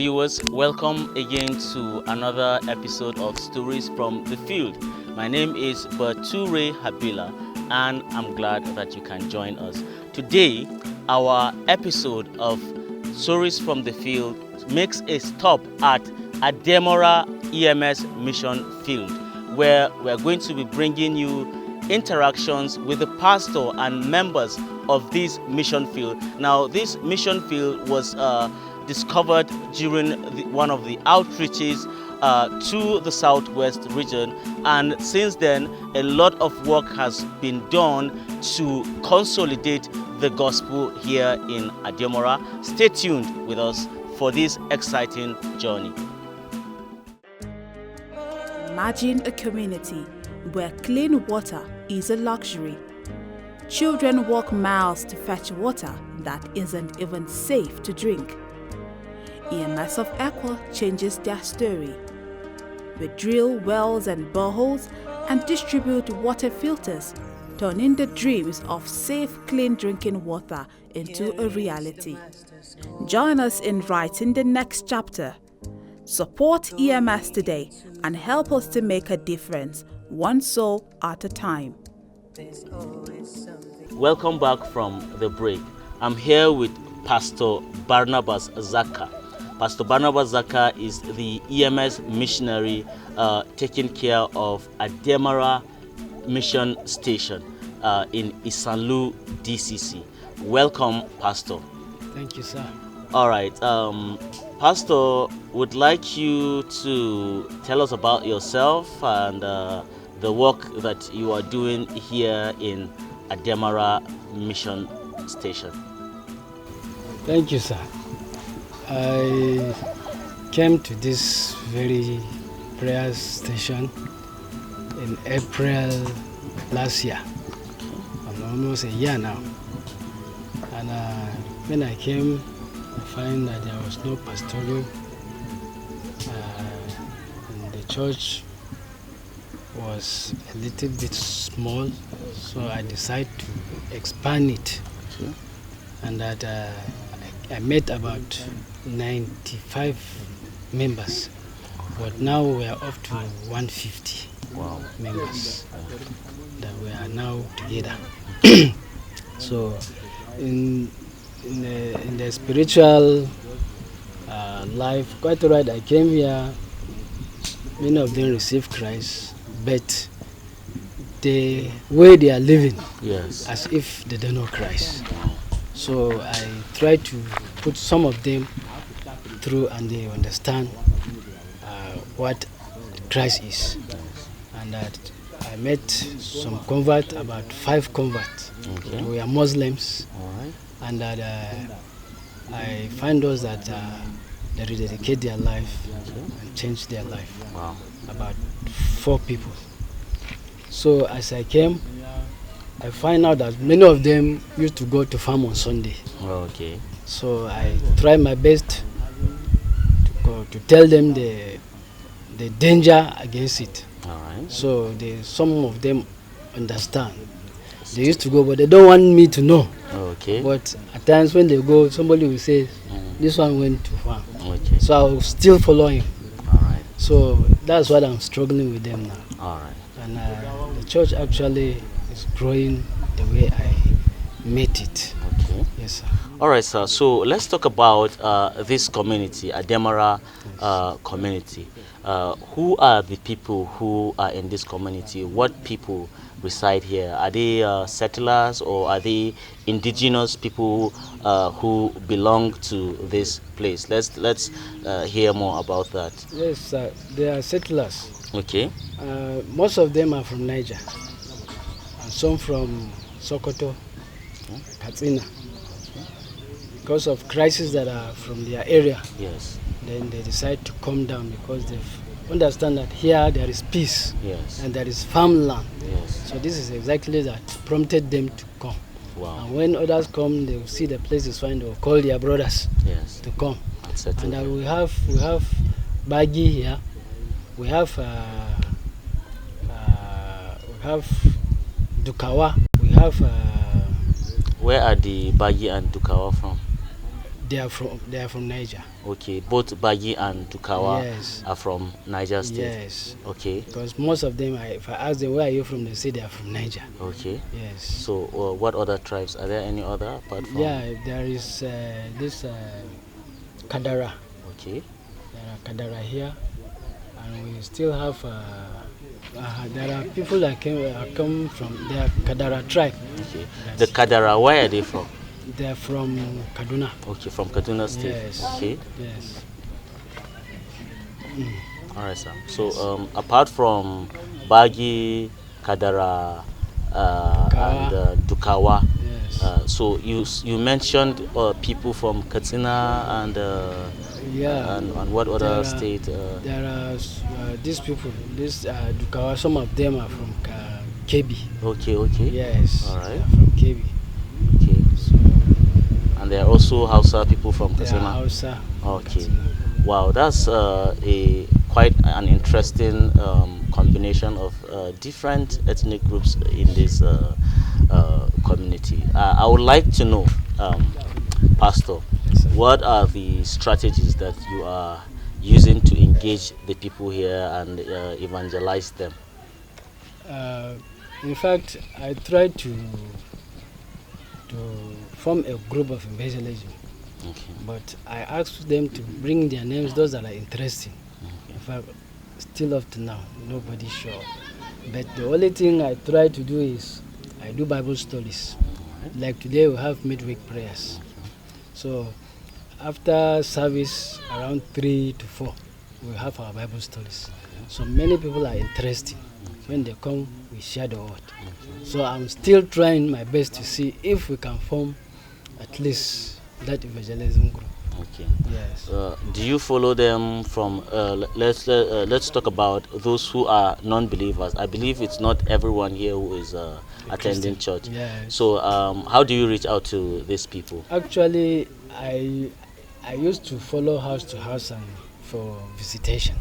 viewers, welcome again to another episode of Stories from the Field. My name is Bature Habila and I'm glad that you can join us. Today, our episode of Stories from the Field makes a stop at Ademara Mission Field, where we're going to be bringing you interactions with the pastor and members of this mission field. Now, this mission field was discovered during one of the outreaches to the southwest region, and since then a lot of work has been done to consolidate the gospel here in Ademara. Stay tuned with us for this exciting journey. Imagine a community where clean water is a luxury. Children walk miles to fetch water that isn't even safe to drink. EMS of Aqua changes their story. We drill wells and boreholes and distribute water filters, turning the dreams of safe, clean drinking water into a reality. Join us in writing the next chapter. Support EMS today and help us to make a difference, one soul at a time. Welcome back from the break. I'm here with Pastor Barnabas Zaka. Pastor Barnabas Zaka is the EMS missionary taking care of Ademara Mission Station in Isanlu DCC. Welcome, Pastor. Thank you, sir. All right. Pastor, would like you to tell us about yourself and the work that you are doing here in Ademara Mission Station. Thank you, sir. I came to this very prayer station in April last year. I'm almost a year now. And when I came, I find that there was no pastoral. And the church was a little bit small, so I decided to expand it. Okay. And that I met about 95 members, but now we are up to 150 members that we are now together. So in the spiritual life, quite right, I came here, many of them received Christ, but the way they are living, yes, as if they don't know Christ. So I try to put some of them through and they understand what Christ is. And that I met some converts, about 5 converts. Okay. We are Muslims. All right. And that I find those that they rededicate their life and change their life. Wow. About 4 people. So as I came, I find out that many of them used to go to farm on Sunday. Okay. So I try my best to tell them the danger against it. All right. So some of them understand. They used to go, but they don't want me to know. Okay. But at times when they go, somebody will say, this one went to farm. Okay. So I will still follow him. All right. So that's what I'm struggling with them now. All right. And the church actually is growing the way I made it. Okay. Yes, sir. All right, sir. So let's talk about this community, Ademara community. Who are the people who are in this community? What people reside here? Are they settlers or are they indigenous people who belong to this place? Let's hear more about that. Yes, sir. They are settlers. Okay. Most of them are from Niger, and some from Sokoto, Katsina. Because of crises that are from their area, Yes. then they decide to come down because they understand that here there is peace Yes. and there is farmland. Yes. So this is exactly that prompted them to come. Wow. And when others come, they will see the place is fine. They will call their brothers Yes. to come. Settled. And we have Bagi here. We have Dukawa. We have Where are the Bagi and Dukawa from? They are from Niger. Okay, both Bagi and Dukawa Yes. are from Niger State. Yes. Okay. Because most of them, if I ask them where are you from, they say they are from Niger. Okay. Yes. So, what other tribes? Are there any other apart from? Yeah, there is this Kadara. Okay. There are Kadara here, and we still have. There are people that come from the Kadara tribe. Okay. The Kadara, where are they from? They are from Kaduna. Okay, from Kaduna State. Yes. Okay. Yes. All right, sir. So, apart from Bagi, Kadara, and Dukawa, Yes. so you mentioned people from Katsina and Yeah. and what other state? There are these people. This Dukawa. Some of them are from Kebi. Okay. Okay. Yes. All right. They are from Kebi. Okay. So And there are also Hausa people from they are Katsina. Hausa. Okay. Katsina. Wow, that's a quite an interesting combination of different ethnic groups in this community. I would like to know, Pastor, Yes, sir. what are the strategies that you are using to engage the people here and evangelize them? In fact, I tried to form a group of evangelism, Okay. but I asked them to bring their names, those that are interesting. In fact, still up to now, nobody's sure. But the only thing I try to do is I do Bible studies. Like today, we have midweek prayers. So after service, around 3 to 4, we have our Bible studies. So many people are interested. When they come, we share the word. So I'm still trying my best to see if we can form at least that evangelism group. Okay. Yes. Do you follow them from? Let's talk about those who are non-believers. I believe it's not everyone here who is attending church. Yes. So how do you reach out to these people? Actually, I used to follow house to house and for visitation.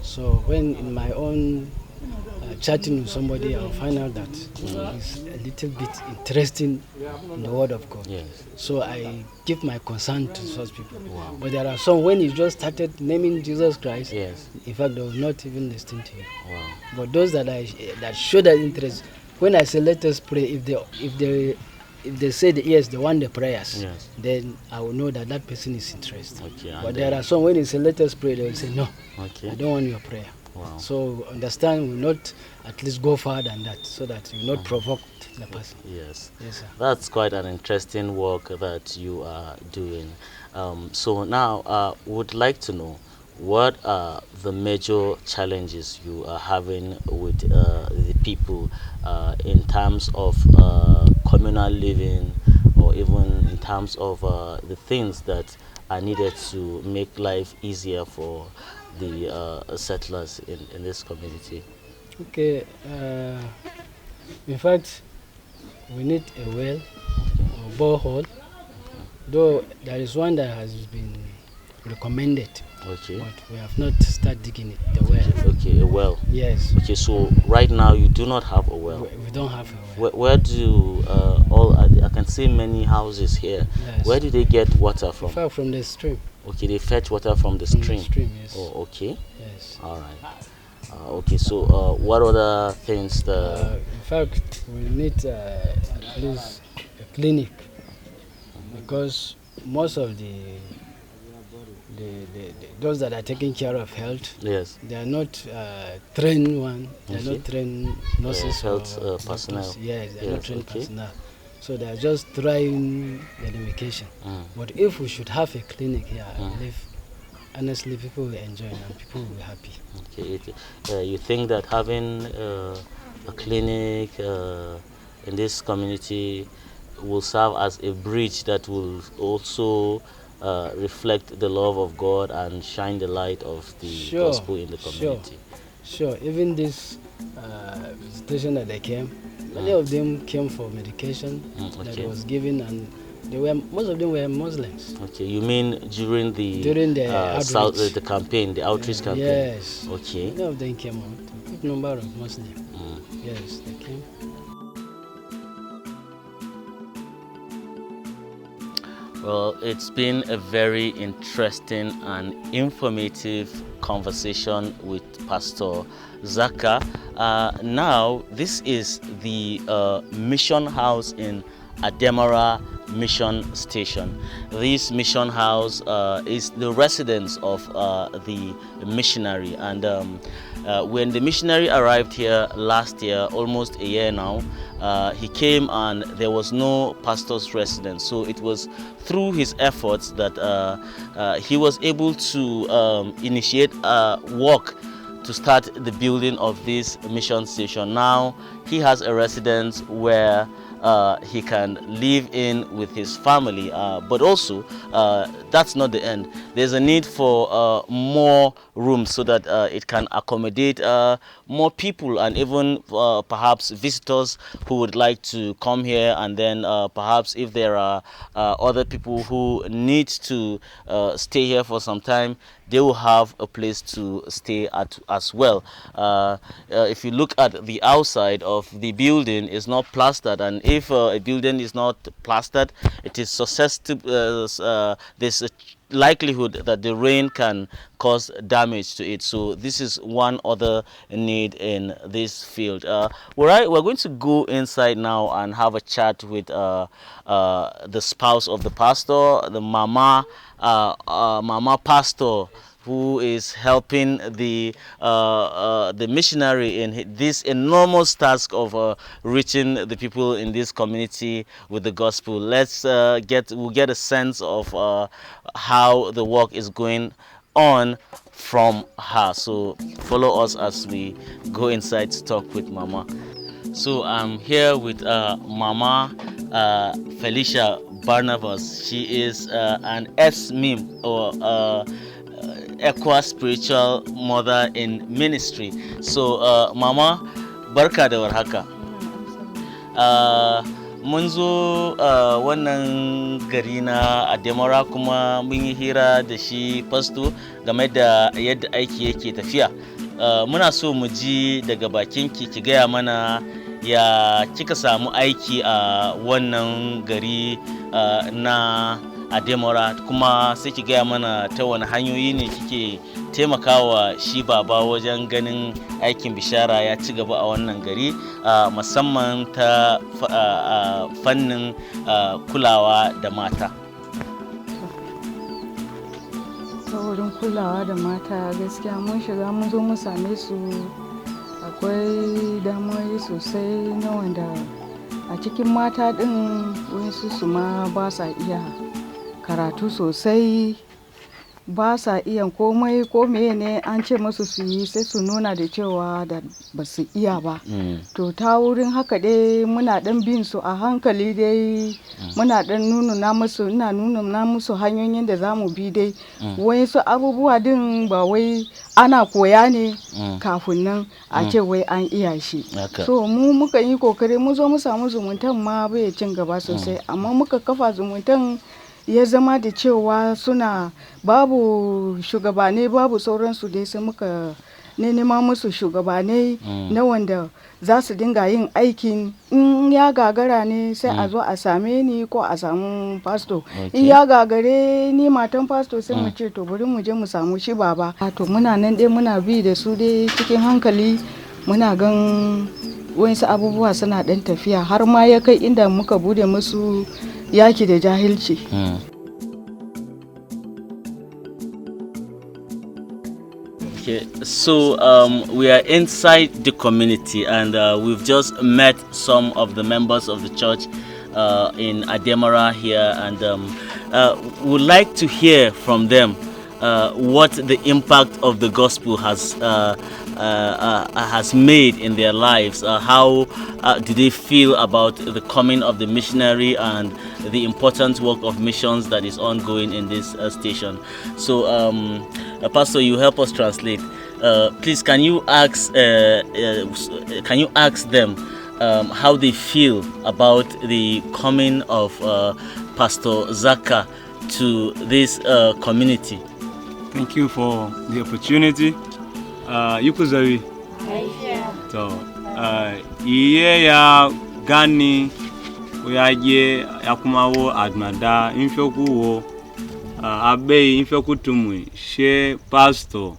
So when in my own chatting with somebody, I'll find out that he's a little bit interesting in the Word of God. Yes. So I give my consent to such people. Wow. But there are some, when you just started naming Jesus Christ, Yes. in fact, they will not even listen to you. Wow. But those that show that interest, when I say let us pray, if they say yes, they want the prayers, Yes. then I will know that that person is interested. Okay. But and there then- are some, when you say let us pray, they will say no, Okay. I don't want your prayer. Wow. So understand, we will not at least go further than that, so that you will not provoke the person. Yes. Yes, sir. That's quite an interesting work that you are doing. So now, would like to know what are the major challenges you are having with the people in terms of communal living, or even in terms of the things that are needed to make life easier for the settlers in this community. Okay. In fact, we need a well or borehole. Though there is one that has been recommended, Okay. but we have not started digging it. The well. Okay, a well. Yes. Okay, so right now you do not have a well. We don't have a well. Where do I can see many houses here. Yes. Where do they get water In from? fact, from the stream. Okay, they fetch water from the From stream. the stream, yes. Oh, okay. Yes. All right. Okay, so what other things In fact, we need at least a clinic, because most of the those that are taking care of health, yes. they are not trained one. They are Okay. not trained nurses Health, or personnel. doctors. Yes, they are not Yes, trained okay. personnel. So they are just trying the medication. Mm. But if we should have a clinic here, I Mm. believe honestly people will enjoy it and people will be happy. Okay. You think that having a clinic in this community will serve as a bridge that will also reflect the love of God and shine the light of the Sure, gospel in the community? Sure. Even this visitation that they came, many of them came for medication that okay. was given, and most of them were Muslims. Okay, you mean during the outreach. the campaign, the outreach campaign? Yes. Okay. Many of them came out. A good number of Muslims. Yes, they came. Well, it's been a very interesting and informative conversation with Pastor Zaka. Now, this is the mission house in Ademara Mission Station. This mission house is the residence of the missionary, and when the missionary arrived here last year, almost a year now, he came and there was no pastor's residence. So it was through his efforts that he was able to initiate work to start the building of this mission station. Now he has a residence where he can live in with his family, but also that's not the end. There's a need for more rooms so that it can accommodate more people, and even perhaps visitors who would like to come here, and then perhaps if there are other people who need to stay here for some time, they will have a place to stay at as well. If you look at the outside of the building, it's not plastered, and if a building is not plastered, it is susceptible. There's a likelihood that the rain can cause damage to it. So this is one other need in this field. We're going to go inside now and have a chat with the spouse of the pastor, the mama pastor, who is helping the missionary in this enormous task of reaching the people in this community with the gospel. We'll get a sense of how the work is going on from her. So follow us as we go inside to talk with Mama. So I'm here with Mama Felicia Barnabas. She is an SMIM, or Equa spiritual mother in ministry. So Mama, barka da warhaka. Mun zo wannan gari na Ademara, kuma mun yi hira da shi fasto game da yadda aiki yake tafiya. Muna so mu ji daga bakinki ki gaya mana ya kika samu aiki a wannan gari na Ademara, kuma sai ki gaya mana ta wani hanyoyi ne kike taimakawa shi baba wajen ganin aikin bishara ya ci gaba a wannan gari, musamman ta fannin kulawa da mata. Wurin kulawa da mata gaskiya mun shiga mun zo mu same su, akwai damuwoyi sosai na wanda a cikin mata din wasu su ma ba sa iya karatu sosai, ba sa iya komai, ko meye ne an ce musu su yi sai su nuna da cewa da ba su iya ba. To ta wurin haka dai muna dan bin su a hankali dai, muna dan ina nuna musu hanyoyin da za mu bi dai. Wayansu abubuwa din ba wai ana koya ne kafin nan a ce wai an iya shi. So mu muka yi kokari mu zo mu samu zumuntan ma bai cin gaba sosai, amma muka kafa zumuntan ya zama da cewa suna babu shugabane babu sauransu dai, sai muka nema musu shugabanai na wanda za su dinga yin aikin. In ya gagara ne sai a zo a same ni ko a samu pastor. In ya gagare ni matan pastor sai mu ce to bari mu je mu samu shi baba. To muna nan dai muna bi da su dai cikin hankali, muna gan wayansu abubuwa suna dan tafiya, har ma ya kai inda muka bude musu yaki da jahilci. Okay, so we are inside the community, and we've just met some of the members of the church in Ademara here, and would like to hear from them what the impact of the gospel has made in their lives. How do they feel about the coming of the missionary and the important work of missions that is ongoing in this station? So, Pastor, you help us translate. Please, can you ask them how they feel about the coming of Pastor Zaka to this community? Thank you for the opportunity. Yuko zari. To iye ya gani uyaje yakumawo admada infyoku wo abe infyoku tumwe she pastor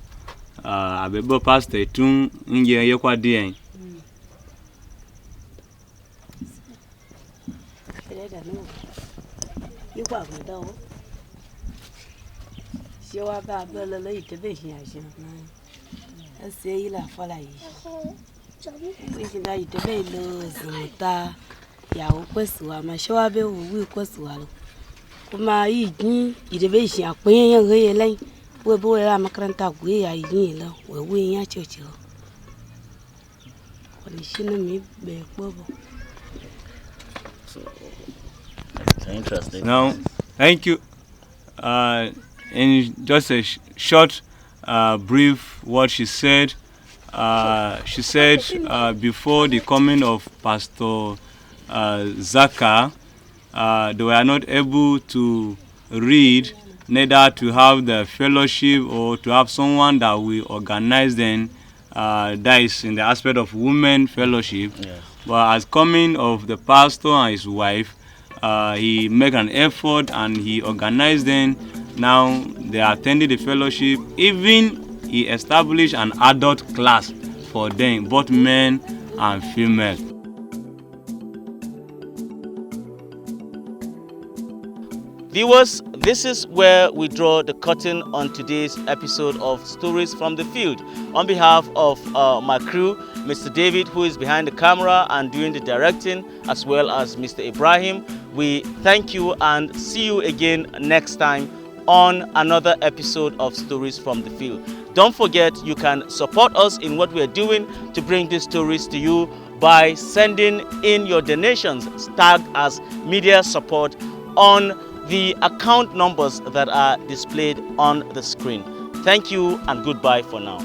abebo pastor tun nje yekwa dien yekwa do she wa ba bele le itebe hiashin na se ila fala yi we na itebe lo zuta ya ukweswa mashawa be wi kweswa kuma yi itebe hishin apin yan re len we bo ya makaranta gwe ya yin lo we yan chocho oni shinu mi be gbobo. Interesting. Now, thank you. In just a short, brief, what she said before the coming of Pastor Zaka, they were not able to read, neither to have the fellowship or to have someone that will organize them. That is in the aspect of women fellowship. Yes. But as coming of the pastor and his wife, he made an effort and he organized them. Now they attended the fellowship. Even he established an adult class for them, both men and female. Viewers, this is where we draw the curtain on today's episode of Stories from the Field. On behalf of my crew, Mr. David, who is behind the camera and doing the directing, as well as Mr. Ibrahim, we thank you and see you again next time on another episode of Stories from the Field. Don't forget, you can support us in what we are doing to bring these stories to you by sending in your donations tagged as media support on the account numbers that are displayed on the screen. Thank you and goodbye for now.